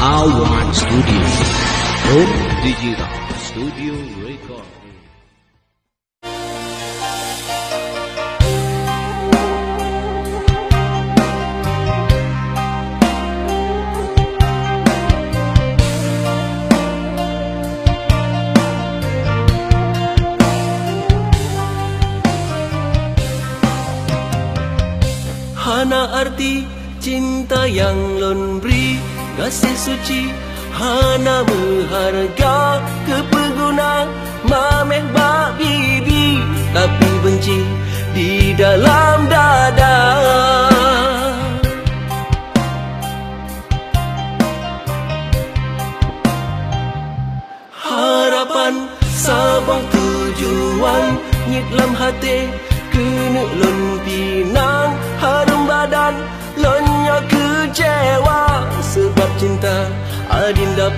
Awan Studio, Home Digital Studio Record. Hana arti cinta yang lon beri, kasih suci hana berharga, kepeguna mameh bak bibi, tapi benci di dalam dada. Harapan sabang tujuan nyit lam hati, kena lon pinang harum badan, lonnya kecewa sebab cinta adinda